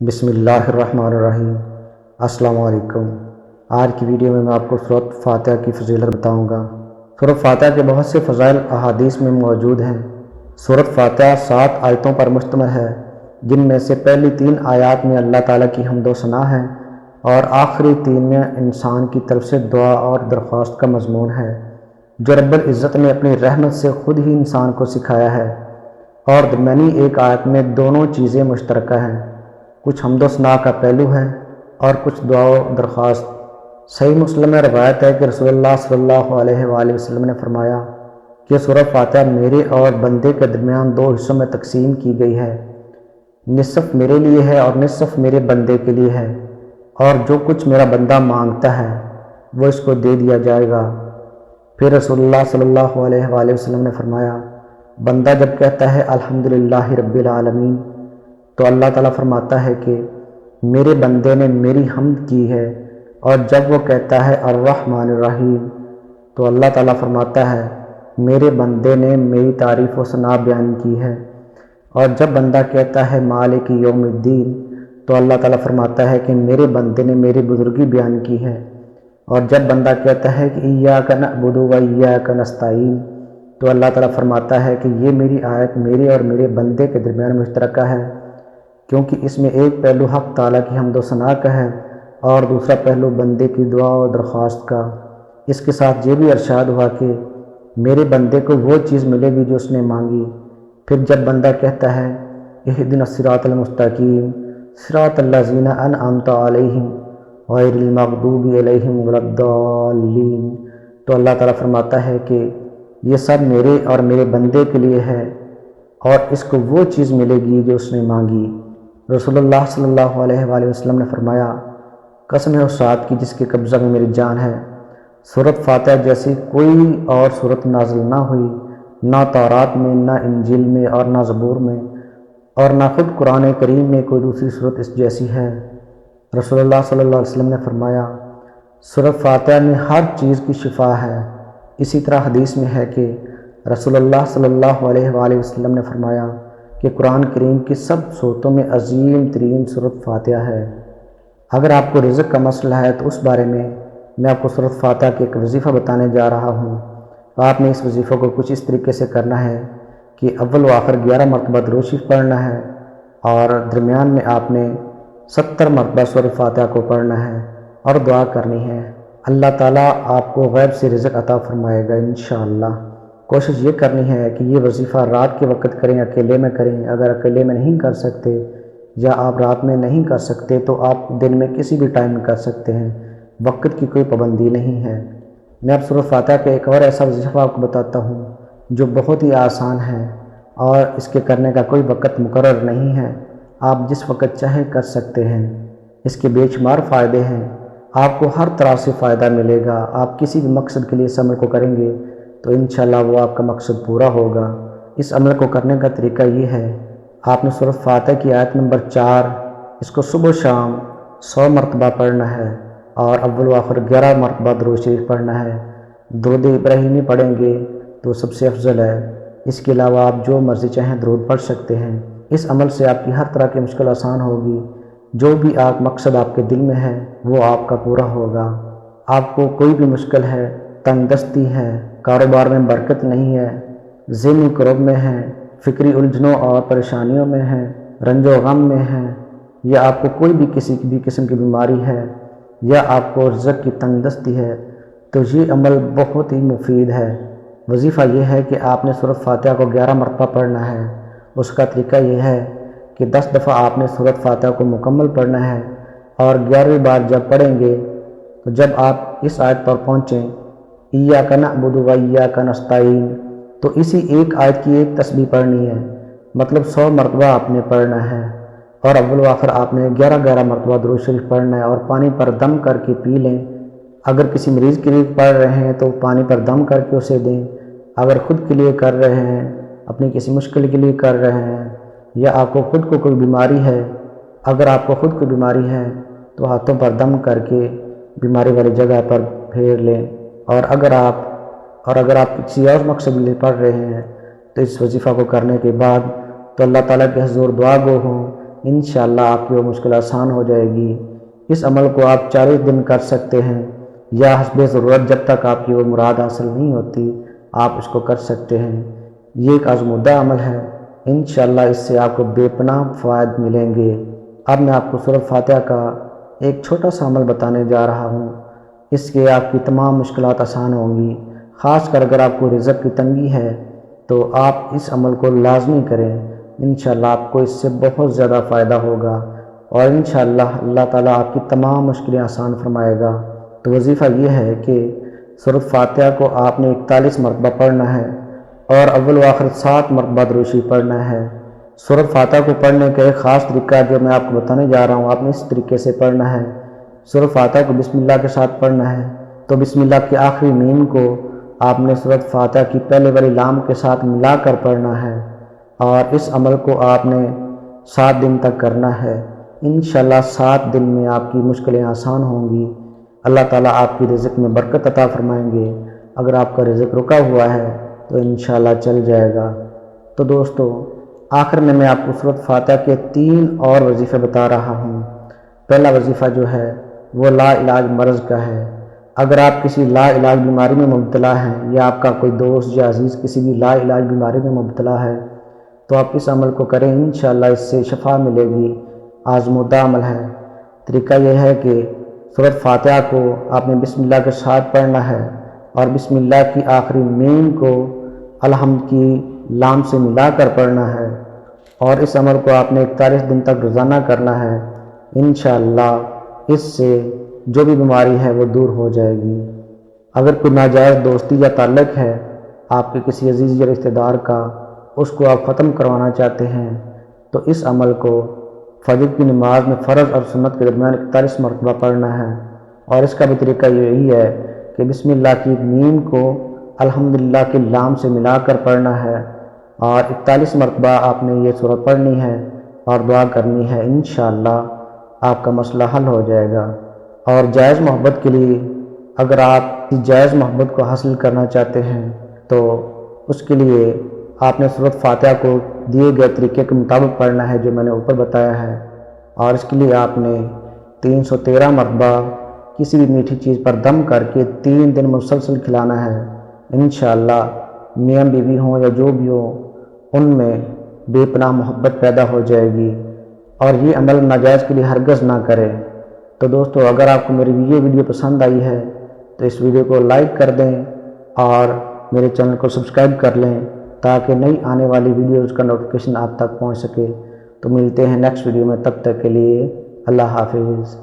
بسم اللہ الرحمن الرحیم۔ السلام علیکم۔ آج کی ویڈیو میں آپ کو سورۃ فاتحہ کی فضیلت بتاؤں گا۔ سورۃ فاتحہ کے بہت سے فضائل احادیث میں موجود ہیں۔ سورۃ فاتحہ 7 آیتوں پر مشتمل ہے، جن میں سے پہلی 3 آیات میں اللہ تعالیٰ کی حمد و ثنا ہے اور آخری 3 میں انسان کی طرف سے دعا اور درخواست کا مضمون ہے، جو رب العزت نے اپنی رحمت سے خود ہی انسان کو سکھایا ہے، اور درمیانی ایک آیت میں دونوں چیزیں مشترکہ ہیں، کچھ حمد و ثنا کا پہلو ہے اور کچھ دعا و درخواست۔ صحیح مسلم میں روایت ہے کہ رسول اللہ صلی اللہ علیہ وآلہ وسلم نے فرمایا کہ سورۃ فاتحہ میرے اور بندے کے درمیان 2 حصوں میں تقسیم کی گئی ہے، نصف میرے لیے ہے اور نصف میرے بندے کے لیے ہے، اور جو کچھ میرا بندہ مانگتا ہے وہ اس کو دے دیا جائے گا۔ پھر رسول اللہ صلی اللہ علیہ وآلہ وسلم نے فرمایا، بندہ جب کہتا ہے الحمدللہ رب العالمین تو اللہ تعالیٰ فرماتا ہے کہ میرے بندے نے میری حمد کی ہے، اور جب وہ کہتا ہے الرحمن الرحیم تو اللہ تعالیٰ فرماتا ہے میرے بندے نے میری تعریف و ثنا بیان کی ہے، اور جب بندہ کہتا ہے مالک یوم الدین تو اللہ تعالیٰ فرماتا ہے کہ میرے بندے نے میری بزرگی بیان کی ہے، اور جب بندہ کہتا ہے کہ ایاک نعبد و ایاک نستعین تو اللہ تعالیٰ فرماتا ہے کہ یہ میری آیت میرے اور میرے بندے کے درمیان مشترکہ ہے، کیونکہ اس میں ایک پہلو حق تعالیٰ کی حمد و ثنا کا ہے اور دوسرا پہلو بندے کی دعا و درخواست کا۔ اس کے ساتھ یہ بھی ارشاد ہوا کہ میرے بندے کو وہ چیز ملے گی جو اس نے مانگی۔ پھر جب بندہ کہتا ہے اہدنا الصراط المستقیم صراط الذین انعمت علیہم غیر المغضوب علیہم ولا الضالین تو اللہ تعالیٰ فرماتا ہے کہ یہ سب میرے اور میرے بندے کے لیے ہے، اور اس کو وہ چیز ملے گی جو اس نے مانگی۔ رسول اللہ صلی اللہ علیہ وآلہ وسلم نے فرمایا، قسم ہے اس ذات کی جس کے قبضہ میں میری جان ہے، سورۃ فاتحہ جیسی کوئی اور سورت نازل نہ ہوئی، نہ تورات میں، نہ انجیل میں، اور نہ زبور میں، اور نہ خود قرآن کریم میں کوئی دوسری سورت اس جیسی ہے۔ رسول اللہ صلی اللہ علیہ وسلم نے فرمایا، سورۃ فاتحہ میں ہر چیز کی شفا ہے۔ اسی طرح حدیث میں ہے کہ رسول اللہ صلی اللہ علیہ وآلہ وسلم نے فرمایا کہ قرآن کریم کی سب صورتوں میں عظیم ترین سورۃ فاتحہ ہے۔ اگر آپ کو رزق کا مسئلہ ہے تو اس بارے میں آپ کو سورۃ فاتحہ کے ایک وظیفہ بتانے جا رہا ہوں۔ آپ نے اس وظیفہ کو کچھ اس طریقے سے کرنا ہے کہ اول و آخر 11 مرتبہ درود شریف پڑھنا ہے، اور درمیان میں آپ نے 70 مرتبہ سورۃ فاتحہ کو پڑھنا ہے اور دعا کرنی ہے۔ اللہ تعالیٰ آپ کو غیب سے رزق عطا فرمائے گا انشاءاللہ۔ کوشش یہ کرنی ہے کہ یہ وظیفہ رات کے وقت کریں، اکیلے میں کریں۔ اگر اکیلے میں نہیں کر سکتے یا آپ رات میں نہیں کر سکتے تو آپ دن میں کسی بھی ٹائم میں کر سکتے ہیں، وقت کی کوئی پابندی نہیں ہے۔ میں اب سورۃ فاتحہ کا ایک اور ایسا وظیفہ آپ کو بتاتا ہوں جو بہت ہی آسان ہے، اور اس کے کرنے کا کوئی وقت مقرر نہیں ہے، آپ جس وقت چاہے کر سکتے ہیں۔ اس کے بے شمار فائدے ہیں، آپ کو ہر طرح سے فائدہ ملے گا۔ آپ کسی بھی مقصد کے لیے اس عمل کو کریں گے تو انشاءاللہ وہ آپ کا مقصد پورا ہوگا۔ اس عمل کو کرنے کا طریقہ یہ ہے، آپ نے سورۃ فاتحہ کی آیت نمبر 4 اس کو صبح و شام 100 مرتبہ پڑھنا ہے، اور اول و آخر 11 مرتبہ درود شریف پڑھنا ہے۔ درود ابراہیمی پڑھیں گے تو سب سے افضل ہے۔ اس کے علاوہ آپ جو مرضی چاہیں درود پڑھ سکتے ہیں۔ اس عمل سے آپ کی ہر طرح کی مشکل آسان ہوگی، جو بھی آپ مقصد آپ کے دل میں ہے وہ آپ کا پورا ہوگا۔ آپ کو کوئی بھی مشکل ہے، تنگ دستی ہے، کاروبار میں برکت نہیں ہے، ذہنی کرب میں ہے، فکری الجھنوں اور پریشانیوں میں ہے، رنج و غم میں ہے، یا آپ کو کوئی بھی کسی بھی قسم کی بیماری ہے، یا آپ کو رزق کی تنگ دستی ہے، تو یہ عمل بہت ہی مفید ہے۔ وظیفہ یہ ہے کہ آپ نے سورۃ فاتحہ کو 11 مرتبہ پڑھنا ہے۔ اس کا طریقہ یہ ہے کہ 10 دفعہ آپ نے سورۃ فاتحہ کو مکمل پڑھنا ہے، اور 11ویں بار جب پڑھیں گے تو جب آپ اس آیت پر پہنچیں ایاک نعبد و ایاک نستعین تو اسی ایک آیت کی ایک تسبیح پڑھنی ہے، مطلب 100 مرتبہ آپ نے پڑھنا ہے، اور اول و آخر آپ نے 11 مرتبہ درود شریف پڑھنا ہے، اور پانی پر دم کر کے پی لیں۔ اگر کسی مریض کے لیے پڑھ رہے ہیں تو پانی پر دم کر کے اسے دیں۔ اگر خود کے لیے کر رہے ہیں، اپنی کسی مشکل کے لیے کر رہے ہیں، یا آپ کو خود کو کوئی بیماری ہے، اگر آپ کو خود کو بیماری ہے تو ہاتھوں پر دم کر کے بیماری والی جگہ پر پھیر لیں۔ اور اگر آپ کسی اور مقصد کے لیے پڑھ رہے ہیں تو اس وظیفہ کو کرنے کے بعد تو اللہ تعالیٰ کے حضور دعا گو ہوں انشاءاللہ آپ کی وہ مشکل آسان ہو جائے گی۔ اس عمل کو آپ 40 دن کر سکتے ہیں یا حسب ضرورت جب تک آپ کی وہ مراد حاصل نہیں ہوتی آپ اس کو کر سکتے ہیں۔ یہ ایک آزمودہ عمل ہے، انشاءاللہ اس سے آپ کو بے پناہ فوائد ملیں گے۔ اب میں آپ کو سورۃ فاتحہ کا ایک چھوٹا سا عمل بتانے جا رہا ہوں، اس کے آپ کی تمام مشکلات آسان ہوں گی۔ خاص کر اگر آپ کو رزق کی تنگی ہے تو آپ اس عمل کو لازمی کریں، انشاءاللہ آپ کو اس سے بہت زیادہ فائدہ ہوگا اور انشاءاللہ اللہ تعالیٰ آپ کی تمام مشکلیں آسان فرمائے گا۔ تو وظیفہ یہ ہے کہ سورۃ فاتحہ کو آپ نے 41 مرتبہ پڑھنا ہے اور اول و آخر 7 مرتبہ درود شریف پڑھنا ہے۔ سورۃ فاتحہ کو پڑھنے کا ایک خاص طریقہ جو میں آپ کو بتانے جا رہا ہوں، آپ نے اس طریقے سے پڑھنا ہے۔ سورۃ فاتحہ کو بسم اللہ کے ساتھ پڑھنا ہے، تو بسم اللہ کی آخری میم کو آپ نے سورۃ فاتحہ کی پہلے والی لام کے ساتھ ملا کر پڑھنا ہے اور اس عمل کو آپ نے 7 دن تک کرنا ہے۔ انشاءاللہ 7 دن میں آپ کی مشکلیں آسان ہوں گی، اللہ تعالیٰ آپ کی رزق میں برکت عطا فرمائیں گے۔ اگر آپ کا رزق رکا ہوا ہے تو انشاءاللہ چل جائے گا۔ تو دوستو، آخر میں آپ کو سورۃ فاتحہ کے 3 اور وظیفے بتا رہا ہوں۔ پہلا وظیفہ جو ہے وہ لا علاج مرض کا ہے۔ اگر آپ کسی لا علاج بیماری میں مبتلا ہیں یا آپ کا کوئی دوست یا عزیز کسی بھی لا علاج بیماری میں مبتلا ہے تو آپ اس عمل کو کریں، انشاءاللہ اس سے شفا ملے گی۔ آزمودہ عمل ہے۔ طریقہ یہ ہے کہ سورۃ فاتحہ کو آپ نے بسم اللہ کے ساتھ پڑھنا ہے اور بسم اللہ کی آخری میم کو الحمد کی لام سے ملا کر پڑھنا ہے اور اس عمل کو آپ نے 41 دن تک روزانہ کرنا ہے۔ انشاءاللہ اس سے جو بھی بیماری ہے وہ دور ہو جائے گی۔ اگر کوئی ناجائز دوستی یا تعلق ہے آپ کے کسی عزیز یا رشتہ دار کا، اس کو آپ ختم کروانا چاہتے ہیں تو اس عمل کو فجر کی نماز میں فرض اور سنت کے درمیان 41 مرتبہ پڑھنا ہے اور اس کا بھی طریقہ یہی ہے کہ بسم اللہ کی میم کو الحمدللہ کی لام سے ملا کر پڑھنا ہے اور 41 مرتبہ آپ نے یہ سورت پڑھنی ہے اور دعا کرنی ہے، انشاءاللہ آپ کا مسئلہ حل ہو جائے گا۔ اور جائز محبت کے لیے اگر آپ جائز محبت کو حاصل کرنا چاہتے ہیں تو اس کے لیے آپ نے سورۃ فاتحہ کو دیے گئے طریقے کے مطابق پڑھنا ہے جو میں نے اوپر بتایا ہے، اور اس کے لیے آپ نے 313 مرتبہ کسی بھی میٹھی چیز پر دم کر کے 3 دن مسلسل کھلانا ہے۔ انشاءاللہ میاں بیوی ہوں یا جو بھی ہو ان میں بے پناہ محبت پیدا ہو جائے گی اور یہ عمل ناجائز کے لیے ہرگز نہ کرے۔ تو دوستو، اگر آپ کو میری یہ ویڈیو پسند آئی ہے تو اس ویڈیو کو لائک کر دیں اور میرے چینل کو سبسکرائب کر لیں تاکہ نئی آنے والی ویڈیوز کا نوٹیفیکیشن آپ تک پہنچ سکے۔ تو ملتے ہیں نیکسٹ ویڈیو میں، تب تک کے لیے اللہ حافظ۔